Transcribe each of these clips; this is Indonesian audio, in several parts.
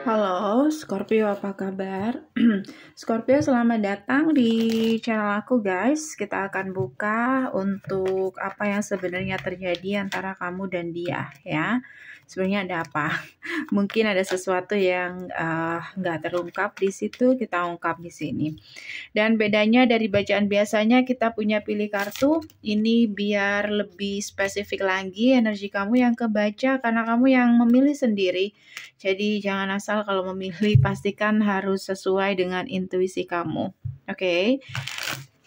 Halo Scorpio, apa kabar? Scorpio, selamat datang di channel aku guys. Kita akan buka untuk apa yang sebenarnya terjadi antara kamu dan dia ya. Sebenarnya ada apa? Mungkin ada sesuatu yang nggak terungkap di situ, kita ungkap di sini. Dan bedanya dari bacaan biasanya, kita punya pilih kartu. Ini biar lebih spesifik lagi energi kamu yang kebaca, karena kamu yang memilih sendiri. Jadi jangan asal kalau memilih, pastikan harus sesuai dengan intuisi kamu. Oke.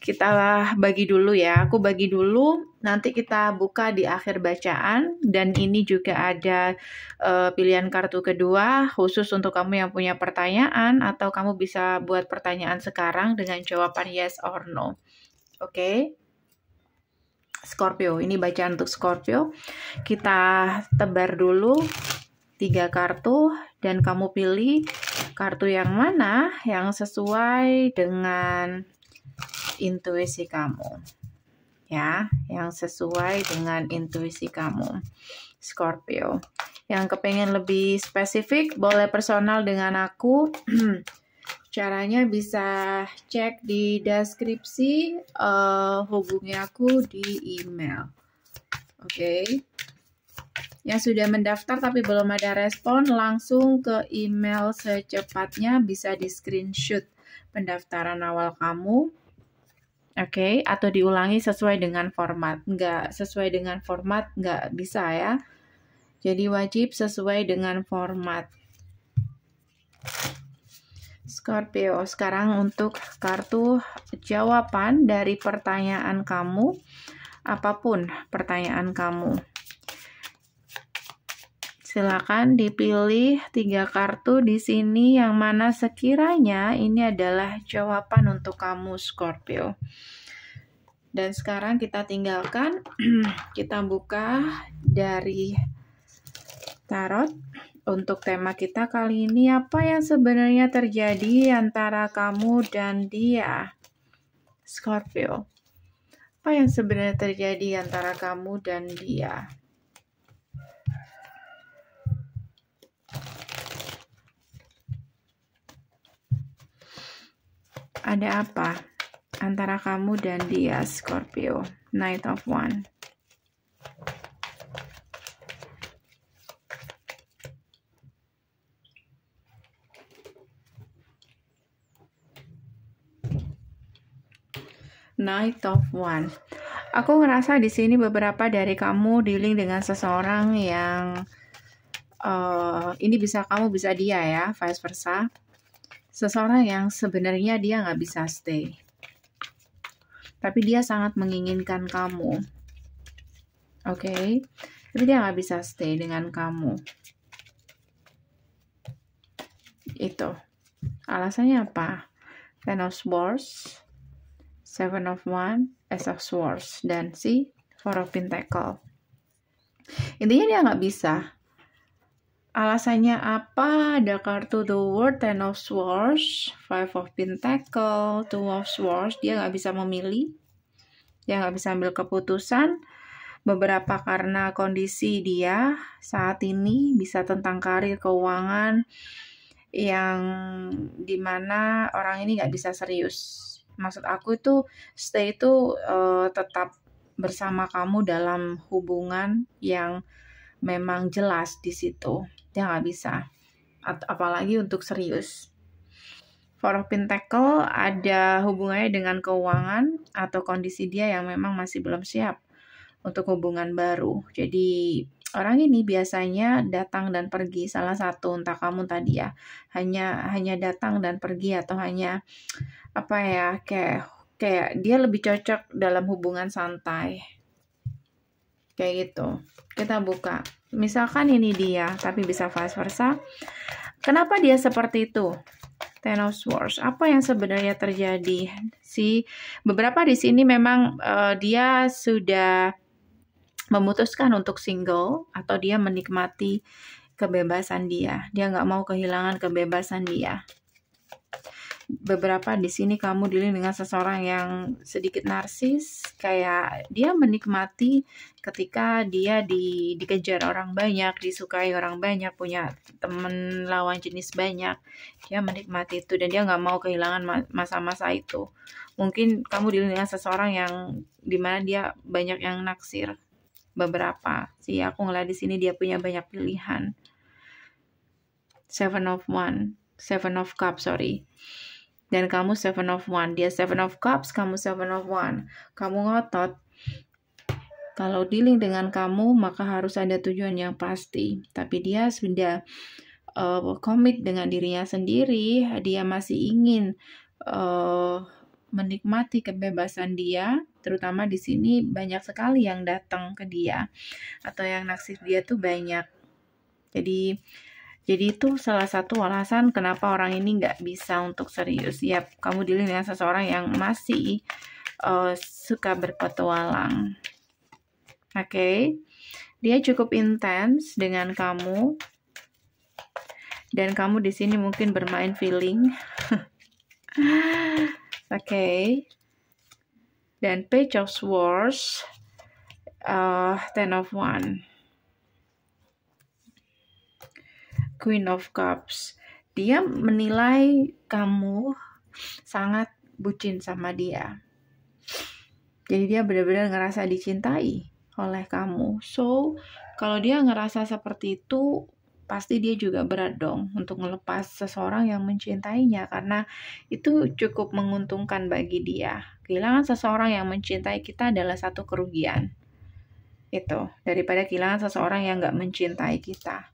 Kita bagi dulu ya, aku bagi dulu, nanti kita buka di akhir bacaan. Dan ini juga ada pilihan kartu kedua khusus untuk kamu yang punya pertanyaan, atau kamu bisa buat pertanyaan sekarang dengan jawaban yes or no. Oke. Scorpio, ini bacaan untuk Scorpio. Kita tebar dulu 3 kartu dan kamu pilih kartu yang mana yang sesuai dengan intuisi kamu ya, yang sesuai dengan intuisi kamu Scorpio. Yang kepengen lebih spesifik boleh personal dengan aku. Caranya bisa cek di deskripsi, hubungi aku di email. Oke. Yang sudah mendaftar tapi belum ada respon, langsung ke email secepatnya, bisa di screenshot pendaftaran awal kamu. Oke, atau diulangi sesuai dengan format. Nggak sesuai dengan format, nggak bisa ya. Jadi wajib sesuai dengan format. Scorpio, sekarang untuk kartu jawaban dari pertanyaan kamu, apapun pertanyaan kamu. Silakan dipilih 3 kartu di sini yang mana sekiranya ini adalah jawaban untuk kamu Scorpio. Dan sekarang kita tinggalkan, kita buka dari tarot. Untuk tema kita kali ini, apa yang sebenarnya terjadi antara kamu dan dia Scorpio? Apa yang sebenarnya terjadi antara kamu dan dia? Ada apa antara kamu dan dia Scorpio? Knight of Wands. Knight of Wands. Aku ngerasa di sini beberapa dari kamu dealing dengan seseorang yang ini bisa kamu, bisa dia ya, vice versa. Seseorang yang sebenarnya dia nggak bisa stay, tapi dia sangat menginginkan kamu. Oke, tapi dia nggak bisa stay dengan kamu. Itu alasannya apa? Ten of Swords, Seven of Wands, Ace of Swords, dan si Four of Pentacles. Intinya dia nggak bisa. Alasannya apa? Ada kartu The World, Ten of Swords, Five of Pentacles, Two of Swords. Dia nggak bisa memilih, dia nggak bisa ambil keputusan. Beberapa karena kondisi dia saat ini, bisa tentang karir, keuangan, yang dimana orang ini nggak bisa serius. Maksud aku itu stay itu tetap bersama kamu dalam hubungan yang memang jelas di situ. Dia nggak bisa, apalagi untuk serius. Four of Pentacles ada hubungannya dengan keuangan atau kondisi dia yang memang masih belum siap untuk hubungan baru. Jadi orang ini biasanya datang dan pergi, salah satu, entah kamu tadi ya, hanya datang dan pergi, atau hanya apa ya, kayak dia lebih cocok dalam hubungan santai. Kayak gitu. Kita buka. Misalkan ini dia, tapi bisa vice versa. Kenapa dia seperti itu? Ten of Swords. Apa yang sebenarnya terjadi? Beberapa di sini memang dia sudah memutuskan untuk single, atau dia menikmati kebebasan dia. Dia nggak mau kehilangan kebebasan dia. beberapa di sini kamu dealing dengan seseorang yang sedikit narsis, kayak dia menikmati ketika dia dikejar orang banyak, disukai orang banyak, punya temen lawan jenis banyak. Dia menikmati itu dan dia nggak mau kehilangan masa-masa itu. Mungkin kamu dealing dengan seseorang yang dimana dia banyak yang naksir. Beberapa sih aku ngeliat di sini dia punya banyak pilihan. Seven of Cups, sorry. Dan kamu 7 of One, dia 7 of Cups, kamu 7 of One. Kamu ngotot. Kalau dealing dengan kamu, maka harus ada tujuan yang pasti. Tapi dia sudah komit dengan dirinya sendiri. Dia masih ingin menikmati kebebasan dia. Terutama di sini banyak sekali yang datang ke dia. Atau yang naksir dia tuh banyak. Jadi itu salah satu alasan kenapa orang ini nggak bisa untuk serius. Ya, kamu dealing dengan seseorang yang masih suka berpetualang. Oke. Dia cukup intens dengan kamu. Dan kamu di sini mungkin bermain feeling. Oke. Dan Page of Swords, 10 of One. Queen of Cups. Dia menilai kamu sangat bucin sama dia. Jadi dia benar-benar ngerasa dicintai oleh kamu. So, kalau dia ngerasa seperti itu, pasti dia juga berat dong untuk melepas seseorang yang mencintainya. Karena itu cukup menguntungkan bagi dia. Kehilangan seseorang yang mencintai kita adalah satu kerugian. Itu, daripada kehilangan seseorang yang gak mencintai kita.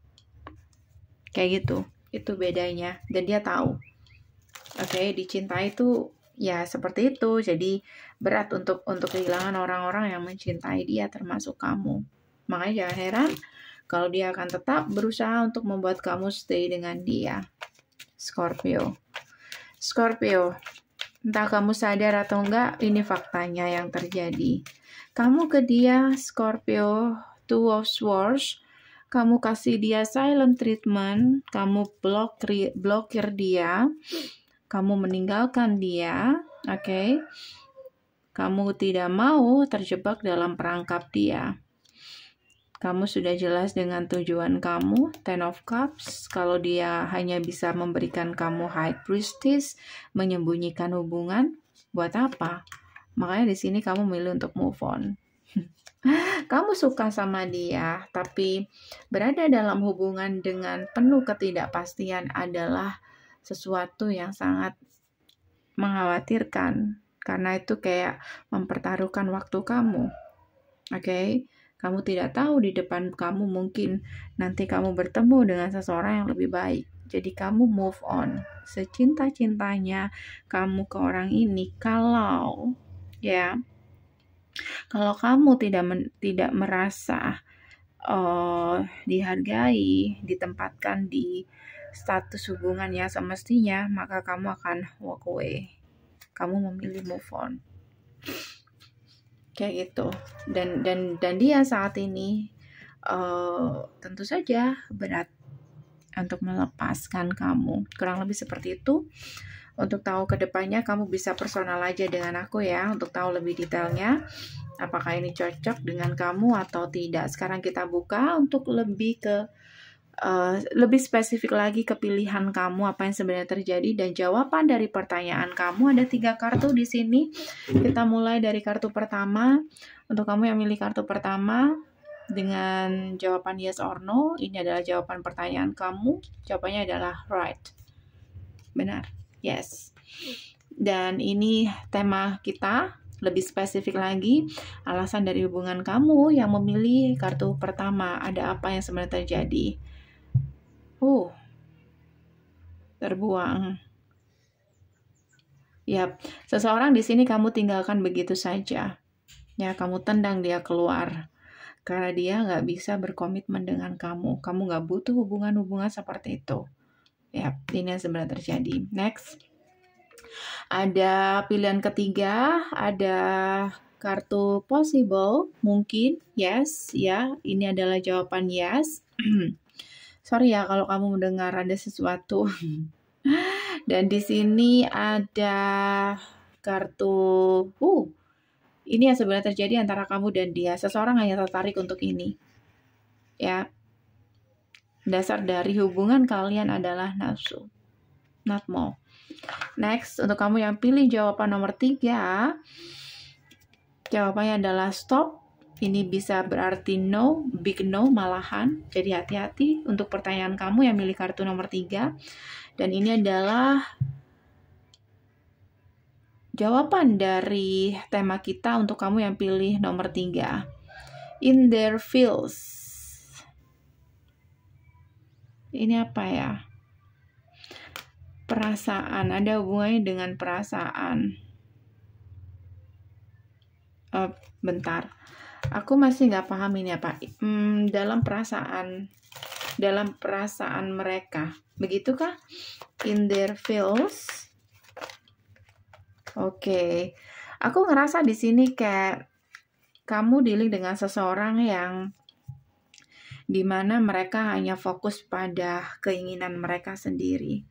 Kayak gitu, itu bedanya. Dan dia tahu. Oke, dicintai itu ya seperti itu. Jadi berat untuk kehilangan orang-orang yang mencintai dia, termasuk kamu. Makanya jangan heran kalau dia akan tetap berusaha untuk membuat kamu stay dengan dia. Scorpio, entah kamu sadar atau enggak, ini faktanya yang terjadi. Kamu ke dia, Scorpio, 2 of Swords. Kamu kasih dia silent treatment, kamu blokir dia, kamu meninggalkan dia, oke? Kamu tidak mau terjebak dalam perangkap dia. Kamu sudah jelas dengan tujuan kamu, 10 of Cups. Kalau dia hanya bisa memberikan kamu High Priestess, menyembunyikan hubungan, buat apa? Makanya di sini kamu milih untuk move on. Kamu suka sama dia, tapi berada dalam hubungan dengan penuh ketidakpastian adalah sesuatu yang sangat mengkhawatirkan. Karena itu kayak mempertaruhkan waktu kamu. Oke? Kamu tidak tahu di depan kamu mungkin nanti kamu bertemu dengan seseorang yang lebih baik. Jadi kamu move on. Secinta-cintanya kamu ke orang ini, kalau kamu tidak merasa dihargai, ditempatkan di status hubungan yang semestinya, maka kamu akan walk away. Kamu memilih move on. Kayak gitu. Dan dia saat ini tentu saja berat untuk melepaskan kamu. Kurang lebih seperti itu. Untuk tahu kedepannya kamu bisa personal aja dengan aku ya, untuk tahu lebih detailnya apakah ini cocok dengan kamu atau tidak. Sekarang kita buka untuk lebih spesifik lagi ke pilihan kamu, apa yang sebenarnya terjadi dan jawaban dari pertanyaan kamu. Ada 3 kartu di sini. Kita mulai dari kartu pertama. Untuk kamu yang milih kartu pertama dengan jawaban yes or no, ini adalah jawaban pertanyaan kamu. Jawabannya adalah right. Benar. Yes. Dan ini tema kita, lebih spesifik lagi, alasan dari hubungan kamu yang memilih kartu pertama. Ada apa yang sebenarnya terjadi? Terbuang. Yap, seseorang di sini kamu tinggalkan begitu saja. Ya, kamu tendang dia keluar. Karena dia nggak bisa berkomitmen dengan kamu. Kamu nggak butuh hubungan-hubungan seperti itu. Ya, ini yang sebenarnya terjadi. Next. Ada pilihan ketiga, ada kartu possible, mungkin, yes, ya. Ini adalah jawaban yes. Sorry ya kalau kamu mendengar ada sesuatu Dan di sini ada kartu ini yang sebenarnya terjadi antara kamu dan dia. Seseorang hanya tertarik untuk ini. Ya. Dasar dari hubungan kalian adalah nafsu. Not more. Next, untuk kamu yang pilih jawaban nomor 3, jawabannya adalah stop. Ini bisa berarti no, big no malahan. Jadi hati-hati untuk pertanyaan kamu yang milih kartu nomor 3. Dan ini adalah jawaban dari tema kita untuk kamu yang pilih nomor 3. In their fields. Ini apa ya? Perasaan, ada hubungannya dengan perasaan. Bentar, aku masih nggak paham ini apa. Dalam perasaan mereka, begitukah? In their feels. Oke. Aku ngerasa di sini kayak kamu dealing dengan seseorang yang dimana mereka hanya fokus pada keinginan mereka sendiri.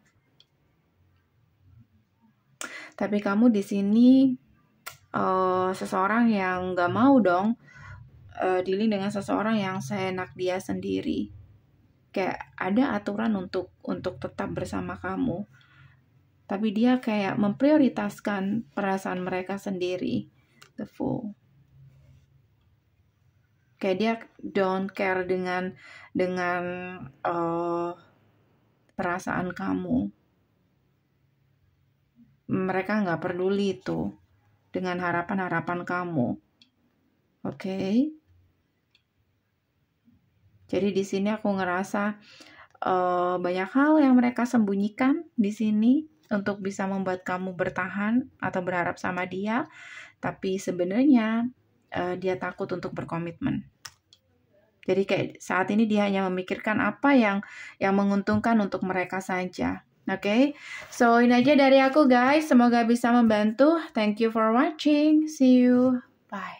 Tapi kamu di sini seseorang yang nggak mau dong dealing dengan seseorang yang seenak dia sendiri. Kayak ada aturan untuk tetap bersama kamu. Tapi dia kayak memprioritaskan perasaan mereka sendiri. The Fool. Kayak dia don't care dengan perasaan kamu. Mereka nggak peduli itu dengan harapan-harapan kamu. Oke. Jadi di sini aku ngerasa banyak hal yang mereka sembunyikan di sini untuk bisa membuat kamu bertahan atau berharap sama dia. Tapi sebenarnya dia takut untuk berkomitmen. Jadi kayak saat ini dia hanya memikirkan apa yang menguntungkan untuk mereka saja. Oke, so ini aja dari aku guys. Semoga bisa membantu. Thank you for watching. See you. Bye.